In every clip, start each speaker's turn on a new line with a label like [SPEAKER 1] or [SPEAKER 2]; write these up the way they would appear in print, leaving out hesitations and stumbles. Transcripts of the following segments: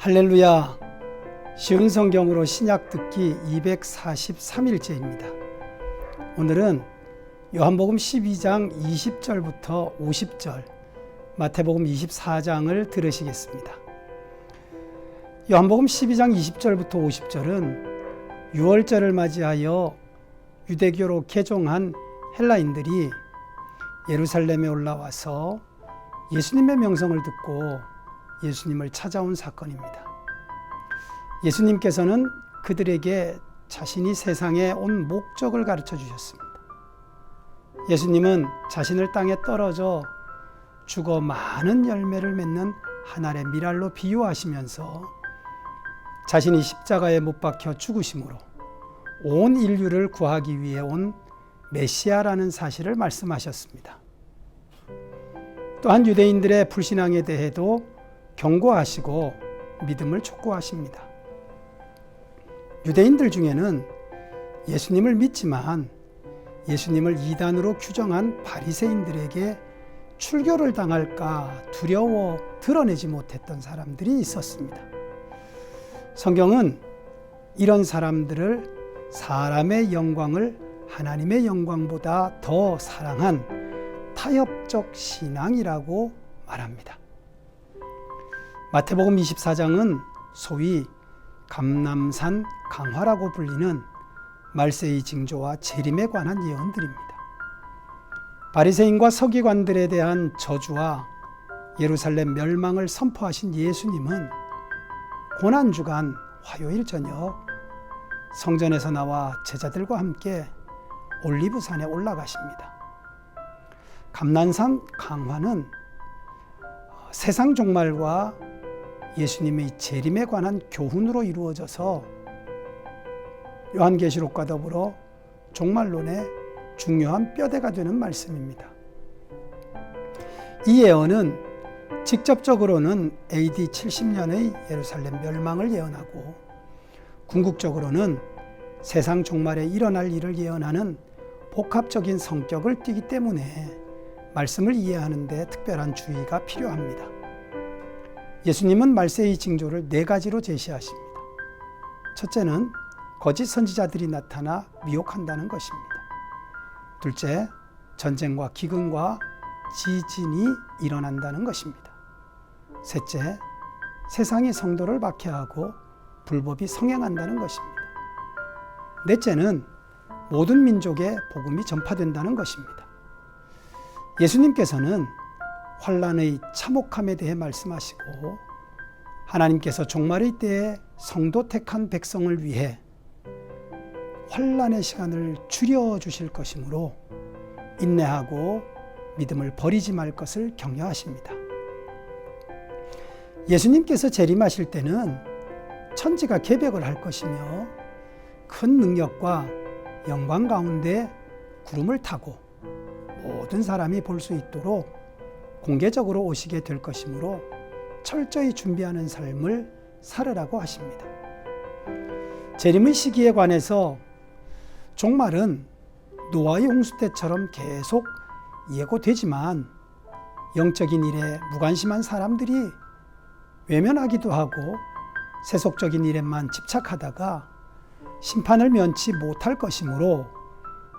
[SPEAKER 1] 할렐루야. 쉬운 성경으로 신약 듣기 243일째입니다. 오늘은 요한복음 12장 20절부터 50절, 마태복음 24장을 들으시겠습니다. 요한복음 12장 20절부터 50절은 유월절을 맞이하여 유대교로 개종한 헬라인들이 예루살렘에 올라와서 예수님의 명성을 듣고 예수님을 찾아온 사건입니다. 예수님께서는 그들에게 자신이 세상에 온 목적을 가르쳐 주셨습니다. 예수님은 자신을 땅에 떨어져 죽어 많은 열매를 맺는 한 알의 밀알로 비유하시면서 자신이 십자가에 못 박혀 죽으심으로 온 인류를 구하기 위해 온 메시아라는 사실을 말씀하셨습니다. 또한 유대인들의 불신앙에 대해도 경고하시고 믿음을 촉구하십니다. 유대인들 중에는 예수님을 믿지만 예수님을 이단으로 규정한 바리새인들에게 출교를 당할까 두려워 드러내지 못했던 사람들이 있었습니다. 성경은 이런 사람들을 사람의 영광을 하나님의 영광보다 더 사랑한 타협적 신앙이라고 말합니다. 마태복음 24장은 소위 감람산 강화라고 불리는 말세의 징조와 재림에 관한 예언들입니다. 바리새인과 서기관들에 대한 저주와 예루살렘 멸망을 선포하신 예수님은 고난주간 화요일 저녁 성전에서 나와 제자들과 함께 올리브산에 올라가십니다. 감람산 강화는 세상 종말과 예수님의 재림에 관한 교훈으로 이루어져서 요한계시록과 더불어 종말론의 중요한 뼈대가 되는 말씀입니다. 이 예언은 직접적으로는 AD 70년의 예루살렘 멸망을 예언하고 궁극적으로는 세상 종말에 일어날 일을 예언하는 복합적인 성격을 띠기 때문에 말씀을 이해하는 데 특별한 주의가 필요합니다. 예수님은 말세의 징조를 4가지로 제시하십니다. 첫째는 거짓 선지자들이 나타나 미혹한다는 것입니다. 둘째, 전쟁과 기근과 지진이 일어난다는 것입니다. 셋째, 세상이 성도를 박해하고 불법이 성행한다는 것입니다. 넷째는 모든 민족에 복음이 전파된다는 것입니다. 예수님께서는 환난의 참혹함에 대해 말씀하시고 하나님께서 종말의 때에 성도 택한 백성을 위해 환난의 시간을 줄여주실 것이므로 인내하고 믿음을 버리지 말 것을 격려하십니다. 예수님께서 재림하실 때는 천지가 개벽을 할 것이며 큰 능력과 영광 가운데 구름을 타고 모든 사람이 볼 수 있도록 공개적으로 오시게 될 것이므로 철저히 준비하는 삶을 살으라고 하십니다. 재림의 시기에 관해서 종말은 노아의 홍수 때처럼 계속 예고되지만 영적인 일에 무관심한 사람들이 외면하기도 하고 세속적인 일에만 집착하다가 심판을 면치 못할 것이므로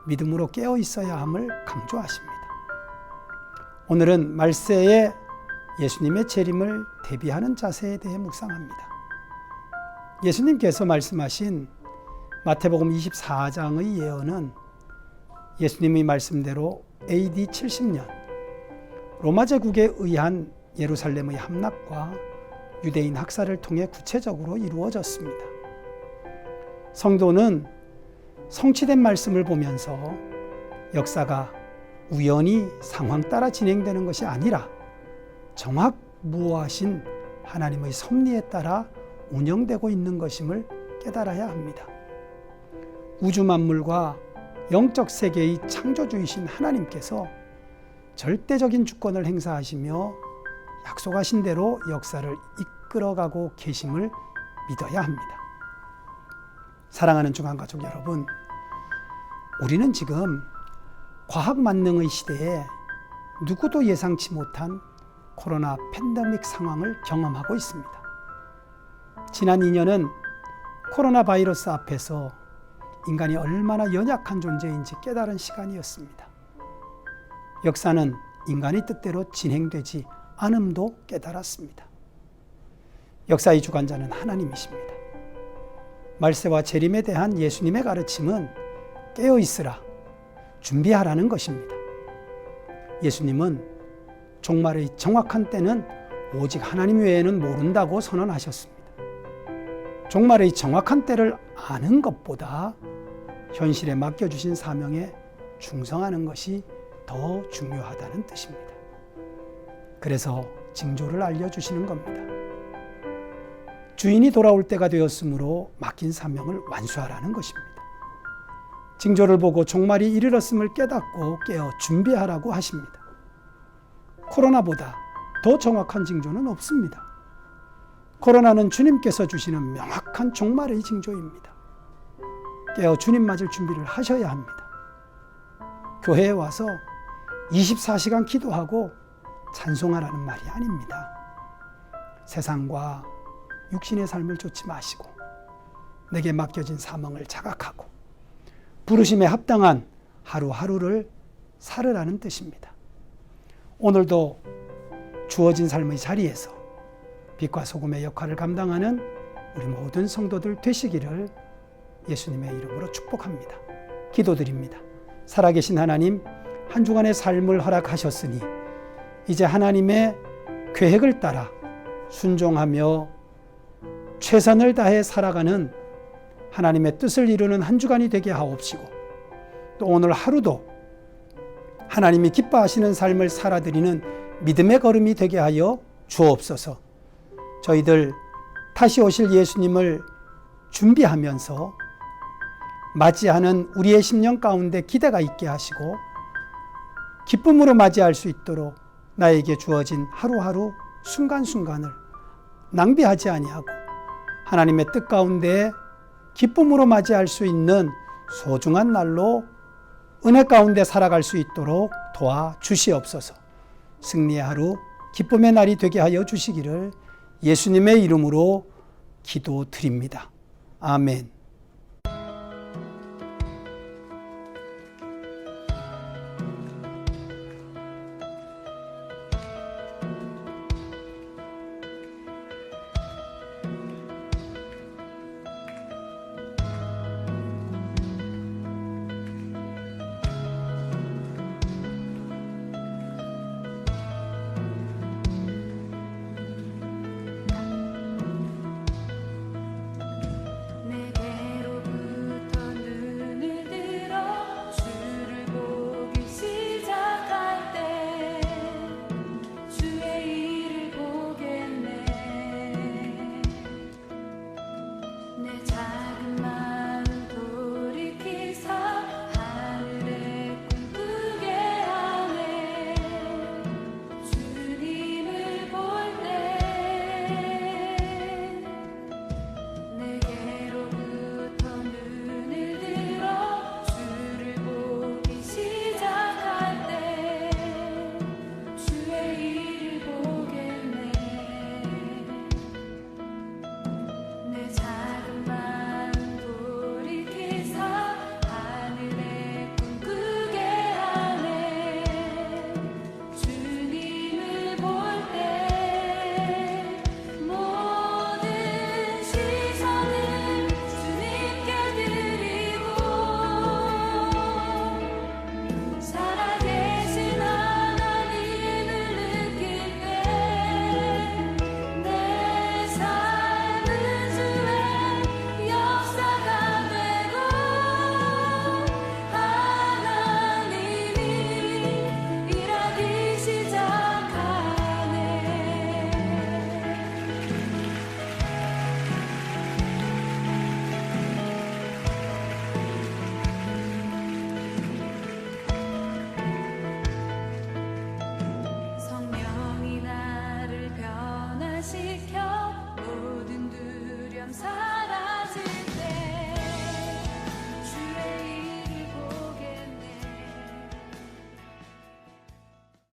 [SPEAKER 1] 믿음으로 깨어 있어야 함을 강조하십니다. 오늘은 말세에 예수님의 재림을 대비하는 자세에 대해 묵상합니다. 예수님께서 말씀하신 마태복음 24장의 예언은 예수님의 말씀대로 AD 70년 로마 제국에 의한 예루살렘의 함락과 유대인 학살을 통해 구체적으로 이루어졌습니다. 성도는 성취된 말씀을 보면서 역사가 우연히 상황 따라 진행되는 것이 아니라 정확무오하신 하나님의 섭리에 따라 운영되고 있는 것임을 깨달아야 합니다. 우주 만물과 영적 세계의 창조주이신 하나님께서 절대적인 주권을 행사하시며 약속하신 대로 역사를 이끌어가고 계심을 믿어야 합니다. 사랑하는 중앙가족 여러분, 우리는 지금 과학 만능의 시대에 누구도 예상치 못한 코로나 팬데믹 상황을 경험하고 있습니다. 지난 2년은 코로나 바이러스 앞에서 인간이 얼마나 연약한 존재인지 깨달은 시간이었습니다. 역사는 인간의 뜻대로 진행되지 않음도 깨달았습니다. 역사의 주관자는 하나님이십니다. 말세와 재림에 대한 예수님의 가르침은 깨어 있으라, 준비하라는 것입니다. 예수님은 종말의 정확한 때는 오직 하나님 외에는 모른다고 선언하셨습니다. 종말의 정확한 때를 아는 것보다 현실에 맡겨주신 사명에 충성하는 것이 더 중요하다는 뜻입니다. 그래서 징조를 알려주시는 겁니다. 주인이 돌아올 때가 되었으므로 맡긴 사명을 완수하라는 것입니다. 징조를 보고 종말이 이르렀음을 깨닫고 깨어 준비하라고 하십니다. 코로나보다 더 정확한 징조는 없습니다. 코로나는 주님께서 주시는 명확한 종말의 징조입니다. 깨어 주님 맞을 준비를 하셔야 합니다. 교회에 와서 24시간 기도하고 찬송하라는 말이 아닙니다. 세상과 육신의 삶을 쫓지 마시고 내게 맡겨진 사명을 자각하고 부르심에 합당한 하루하루를 살으라는 뜻입니다. 오늘도 주어진 삶의 자리에서 빛과 소금의 역할을 감당하는 우리 모든 성도들 되시기를 예수님의 이름으로 축복합니다. 기도드립니다. 살아계신 하나님, 한 주간의 삶을 허락하셨으니 이제 하나님의 계획을 따라 순종하며 최선을 다해 살아가는 하나님의 뜻을 이루는 한 주간이 되게 하옵시고, 또 오늘 하루도 하나님이 기뻐하시는 삶을 살아드리는 믿음의 걸음이 되게 하여 주옵소서. 저희들 다시 오실 예수님을 준비하면서 맞이하는 우리의 심령 가운데 기대가 있게 하시고 기쁨으로 맞이할 수 있도록 나에게 주어진 하루하루 순간순간을 낭비하지 아니하고 하나님의 뜻 가운데 기쁨으로 맞이할 수 있는 소중한 날로 은혜 가운데 살아갈 수 있도록 도와주시옵소서. 승리의 하루, 기쁨의 날이 되게 하여 주시기를 예수님의 이름으로 기도드립니다. 아멘.